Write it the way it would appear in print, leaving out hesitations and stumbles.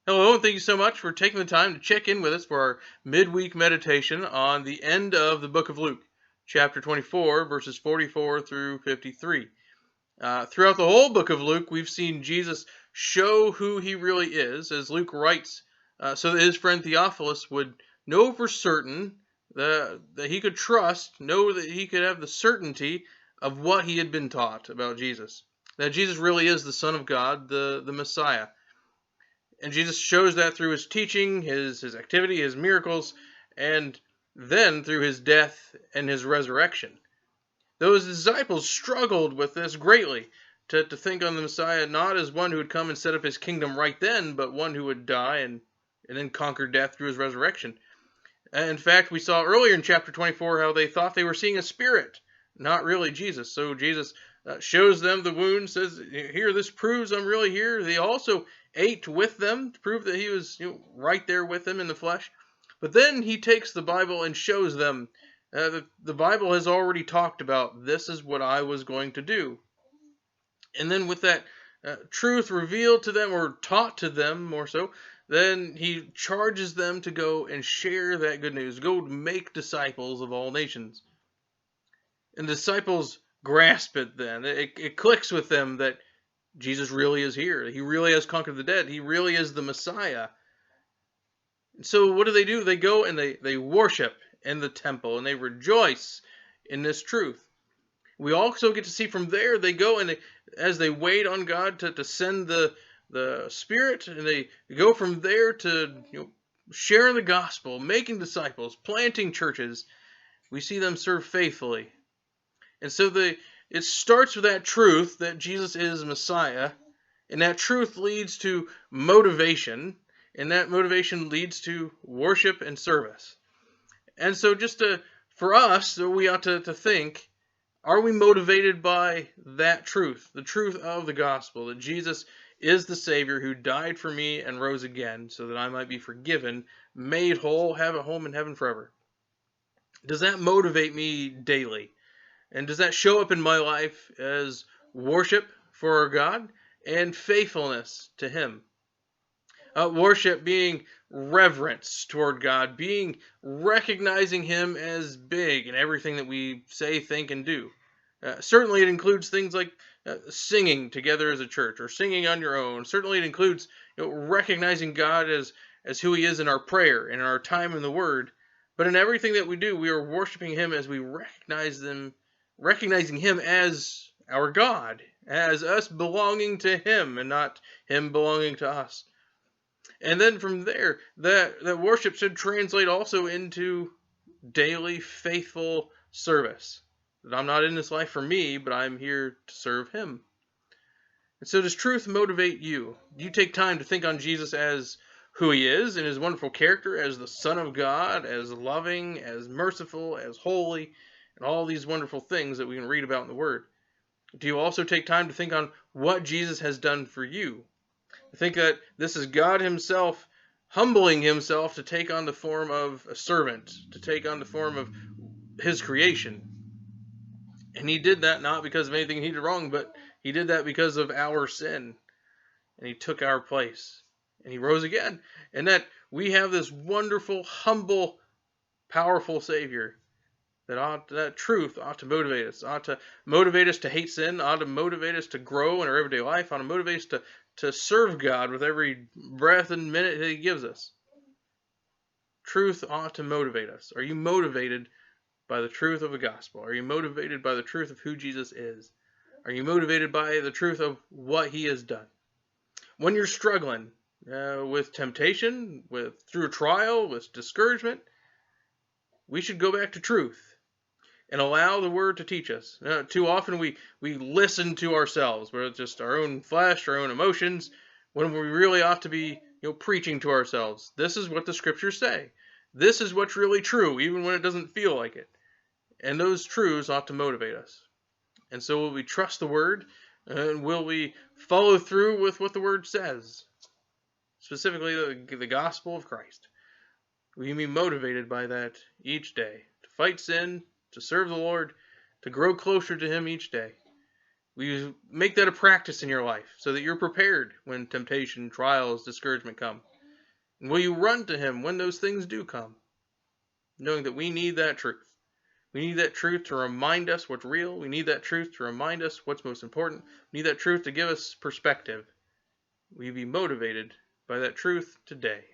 Hello, and thank you so much for taking the time to check in with us for our midweek meditation on the end of the book of Luke, chapter 24, verses 44 through 53. Throughout the whole book of Luke, we've seen Jesus show who he really is, as Luke writes, so that his friend Theophilus would know for certain that he could trust, know that he could have the certainty of what he had been taught about Jesus. That Jesus really is the Son of God, the Messiah. And Jesus shows that through his teaching, his activity, his miracles, and then through his death and his resurrection. Those disciples struggled with this greatly, to think on the Messiah not as one who would come and set up his kingdom right then, but one who would die and then conquer death through his resurrection. In fact, we saw earlier in chapter 24 how they thought they were seeing a spirit, not really Jesus. So Jesus shows them the wound, says, here, this proves I'm really here. They also ate with them to prove that he was right there with them in the flesh. But then he takes the Bible and shows them that the Bible has already talked about, this is what I was going to do. And then with that truth revealed to them, or taught to them more so, then he charges them to go and share that good news. Go make disciples of all nations. And the disciples grasp it then. It clicks with them that Jesus really is here. He really has conquered the dead. He really is the Messiah. And so what do? They go and they worship in the temple and they rejoice in this truth. We also get to see from there, they go and as they wait on God to send the Spirit, and they go from there to sharing the gospel, making disciples, planting churches. We see them serve faithfully. And so it starts with that truth that Jesus is Messiah, and that truth leads to motivation, and that motivation leads to worship and service. And so for us, we ought to think, are we motivated by that truth, the truth of the gospel, that Jesus is the Savior who died for me and rose again so that I might be forgiven, made whole, have a home in heaven forever? Does that motivate me daily? And does that show up in my life as worship for our God and faithfulness to Him? Worship being reverence toward God, being recognizing Him as big in everything that we say, think, and do. Certainly it includes things like singing together as a church, or singing on your own. Certainly it includes recognizing God as who He is in our prayer and in our time in the Word. But in everything that we do, we are worshiping Him as we recognizing Him as our God, as us belonging to Him and not Him belonging to us. And then from there, that worship should translate also into daily faithful service. That I'm not in this life for me, but I'm here to serve Him. And so does truth motivate you? Do you take time to think on Jesus as who He is and His wonderful character as the Son of God, as loving, as merciful, as holy, and all these wonderful things that we can read about in the Word? Do you also take time to think on what Jesus has done for you? I think that this is God Himself humbling Himself to take on the form of a servant, to take on the form of His creation. And He did that not because of anything He did wrong, but He did that because of our sin. And He took our place. And He rose again. And that we have this wonderful, humble, powerful Savior. That truth ought to motivate us. Ought to motivate us to hate sin. Ought to motivate us to grow in our everyday life. Ought to motivate us to serve God with every breath and minute that He gives us. Truth ought to motivate us. Are you motivated by the truth of the gospel? Are you motivated by the truth of who Jesus is? Are you motivated by the truth of what He has done? When you're struggling with temptation, through a trial, with discouragement, we should go back to truth and allow the Word to teach us. Too often we listen to ourselves, where it's just our own flesh, our own emotions, when we really ought to be preaching to ourselves. This is what the Scriptures say. This is what's really true, even when it doesn't feel like it. And those truths ought to motivate us. And so will we trust the Word, and will we follow through with what the Word says? Specifically, the gospel of Christ. Will you be motivated by that each day? To fight sin, to serve the Lord, to grow closer to Him each day. Will you make that a practice in your life so that you're prepared when temptation, trials, discouragement come? And will you run to him when those things do come? Knowing that we need that truth. We need that truth to remind us what's real. We need that truth to remind us what's most important. We need that truth to give us perspective. Will you be motivated by that truth today?